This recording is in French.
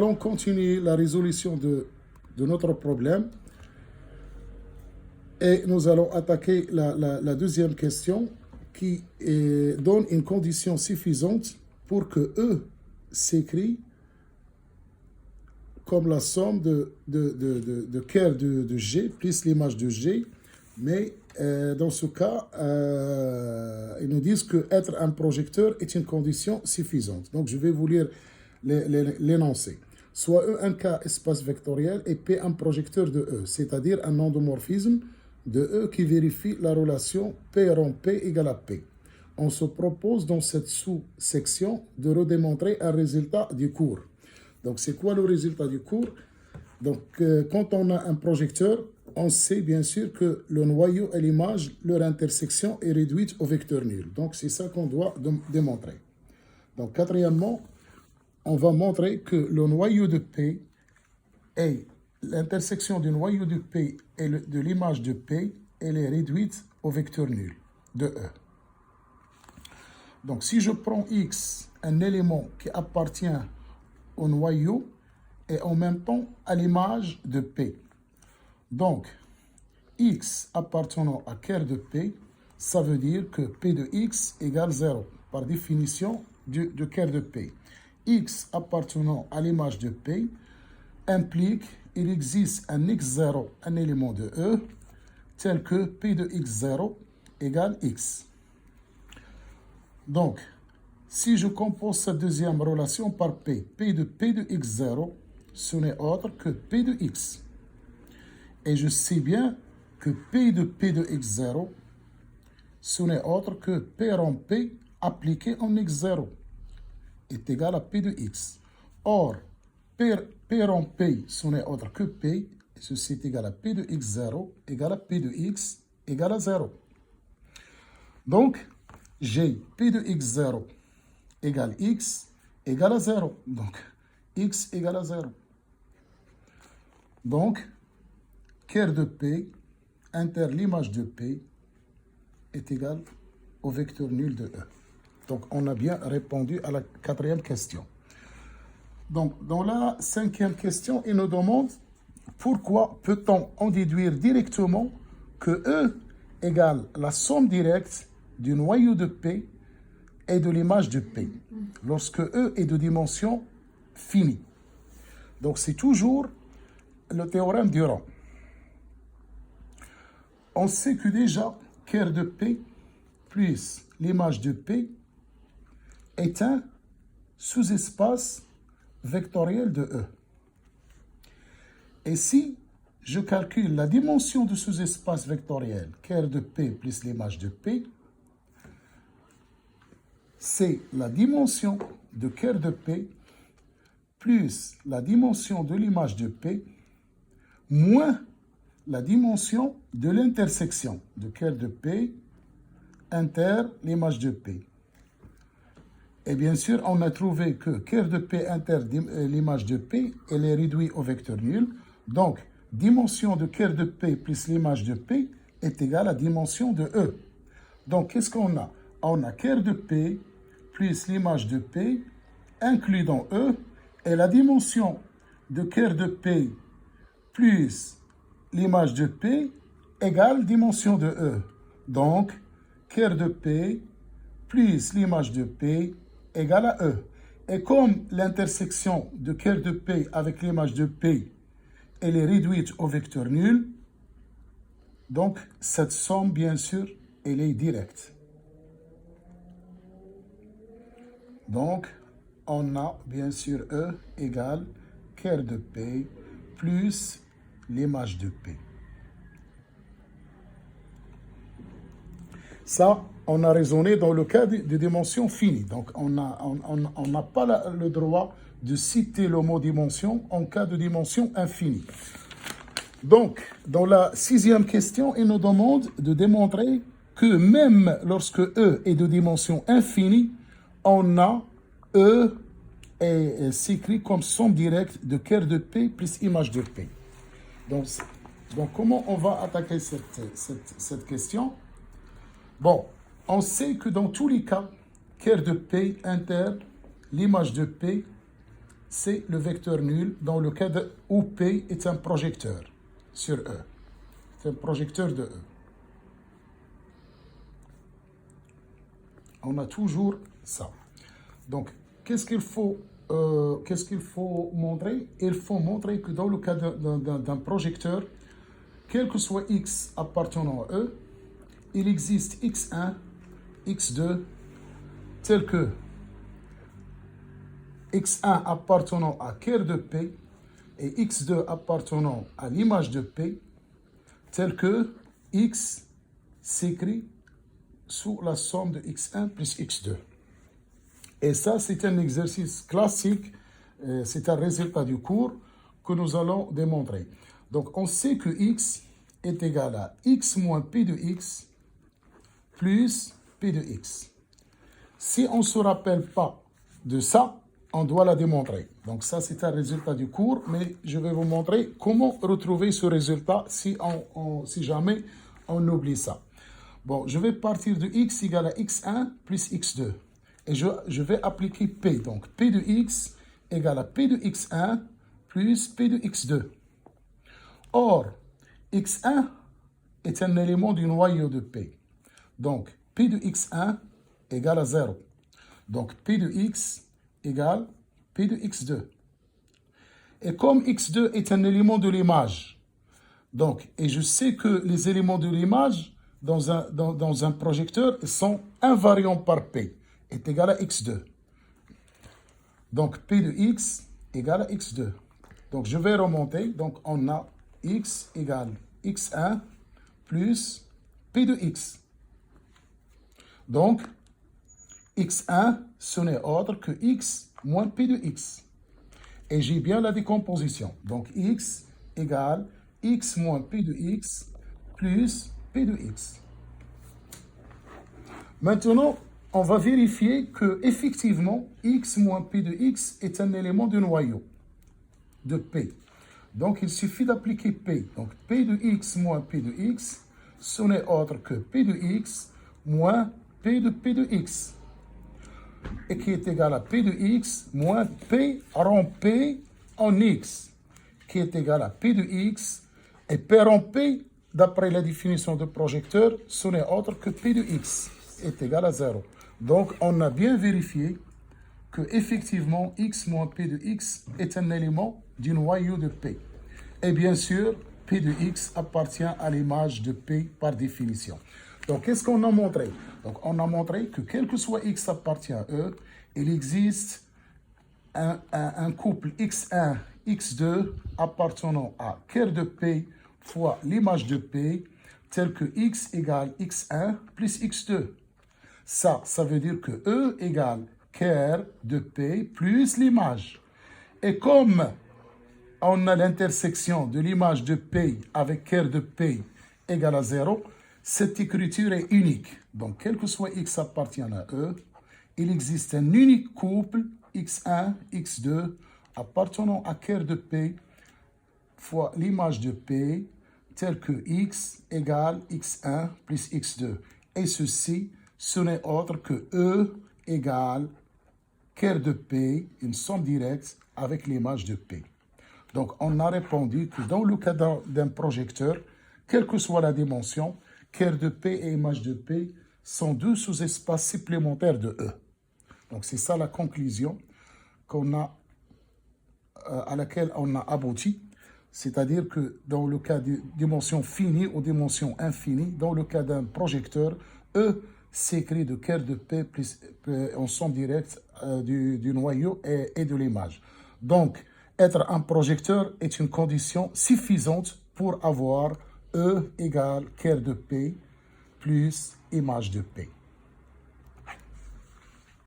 Allons continuer la résolution de notre problème et nous allons attaquer la deuxième question qui donne une condition suffisante pour que E s'écrit comme la somme de kerr de G plus l'image de G, mais dans ce cas, ils nous disent que être un projecteur est une condition suffisante. Donc je vais vous lire l'énoncé. Soit E un K espace vectoriel et P un projecteur de E, c'est-à-dire un endomorphisme de E qui vérifie la relation P rond P égale à P. On se propose dans cette sous-section de redémontrer un résultat du cours. Donc c'est quoi le résultat du cours? Donc quand on a un projecteur, on sait bien sûr que le noyau et l'image, leur intersection est réduite au vecteur nul. Donc c'est ça qu'on doit démontrer. Donc quatrièmement, on va montrer que le noyau de P et l'intersection du noyau de P et de l'image de P, elle est réduite au vecteur nul de E. Donc si je prends X, un élément qui appartient au noyau et en même temps à l'image de P. Donc X appartenant à kerr de P, ça veut dire que P de X égale 0 par définition de kerr de P. X appartenant à l'image de P implique qu'il existe un X0, un élément de E, tel que P de X0 égale X. Donc, si je compose cette deuxième relation par P, P de X0, ce n'est autre que P de X. Et je sais bien que P de X0, ce n'est autre que P rond P appliqué en X0 est égal à P de X. Or, P rond P, ce n'est autre que P, et ceci est égal à P de X0 égal à P de X égal à 0. Donc, j'ai P de X0 égale X égale à 0. Donc, X égale à 0. Donc, kerr de P inter l'image de P est égal au vecteur nul de E. Donc, on a bien répondu à la quatrième question. Donc, dans la cinquième question, il nous demande pourquoi peut-on en déduire directement que E égale la somme directe du noyau de P et de l'image de P, lorsque E est de dimension finie. Donc, c'est toujours le théorème d'Urand. On sait que déjà, kerr de P plus l'image de P est un sous-espace vectoriel de E. Et si je calcule la dimension du sous-espace vectoriel, kerr de P plus l'image de P, c'est la dimension de kerr de P plus la dimension de l'image de P moins la dimension de l'intersection de kerr de P inter l'image de P. Et bien sûr, on a trouvé que kerr de P inter l'image de P, elle est réduite au vecteur nul. Donc, dimension de kerr de P plus l'image de P est égale à dimension de E. Donc, qu'est-ce qu'on a? On a kerr de P plus l'image de P inclus dans E, et la dimension de kerr de P plus l'image de P égale dimension de E. Donc, kerr de P plus l'image de P égale à E. Et comme l'intersection de kerr de P avec l'image de P, elle est réduite au vecteur nul, donc cette somme, bien sûr, elle est directe. Donc, on a bien sûr E égale kerr de P plus l'image de P. Ça, on a raisonné dans le cas de dimension finie. Donc, on n'a pas le droit de citer le mot dimension en cas de dimension infinie. Donc, dans la sixième question, il nous demande de démontrer que même lorsque E est de dimension infinie, on a E et s'écrit comme somme directe de kerr de P plus image de P. Donc comment on va attaquer cette question? Bon, on sait que dans tous les cas, kerr de P inter l'image de P c'est le vecteur nul dans le cas où P est un projecteur sur E. C'est un projecteur de E. On a toujours ça. Donc, qu'est-ce qu'il faut montrer? Il faut montrer que dans le cas d'un projecteur, quel que soit X appartenant à E, il existe X1, X2, tel que X1 appartenant à cœur de P et X2 appartenant à l'image de P, tel que X s'écrit sous la somme de X1 plus X2. Et ça, c'est un exercice classique, c'est un résultat du cours que nous allons démontrer. Donc, on sait que X est égal à X moins P de X plus P de X. Si on ne se rappelle pas de ça, on doit la démontrer. Donc ça, c'est un résultat du cours, mais je vais vous montrer comment retrouver ce résultat si jamais on oublie ça. Bon, je vais partir de X égale à X1 plus X2. Et je vais appliquer P. Donc P de X égale à P de X1 plus P de X2. Or, X1 est un élément du noyau de P. Donc, P de X1 égale à 0. Donc, P de X égale P de X2. Et comme X2 est un élément de l'image, donc, et je sais que les éléments de l'image dans un projecteur sont invariants par P, est égal à X2. Donc, P de X égale à X2. Donc, je vais remonter. Donc, on a X égale X1 plus P de X. Donc, X1, ce n'est autre que X moins P de X. Et j'ai bien la décomposition. Donc, X égale X moins P de X plus P de X. Maintenant, on va vérifier que, effectivement, X moins P de X est un élément du noyau de P. Donc, il suffit d'appliquer P. Donc, P de X moins P de X, ce n'est autre que P de X moins P de X. Et qui est égal à P de X moins P rond P en X, qui est égal à P de X. Et P rond P, d'après la définition de projecteur, ce n'est autre que P de X est égal à 0. Donc, on a bien vérifié que effectivement X moins P de X est un élément du noyau de P. Et bien sûr, P de X appartient à l'image de P par définition. Donc, qu'est-ce qu'on a montré? Donc, on a montré que quel que soit X appartient à E, il existe un couple X1, X2 appartenant à cœur de P fois l'image de P, tel que X égale X1 plus X2. Ça veut dire que E égale cœur de P plus l'image. Et comme on a l'intersection de l'image de P avec cœur de P égale à 0, cette écriture est unique. Donc, quel que soit X appartient à E, il existe un unique couple X1, X2 appartenant à cœur de P fois l'image de P, tel que X égale X1 plus X2. Et ceci, ce n'est autre que E égale cœur de P, une somme directe avec l'image de P. Donc, on a répondu que dans le cas d'un projecteur, quelle que soit la dimension, cœur de P et image de P sont deux sous-espaces supplémentaires de E. Donc, c'est ça la conclusion à laquelle on a abouti. C'est-à-dire que dans le cas de dimension finie ou dimension infinie, dans le cas d'un projecteur, E s'écrit de cœur de P plus en somme directe du noyau et de l'image. Donc, être un projecteur est une condition suffisante pour avoir E égale cœur de P plus image de P.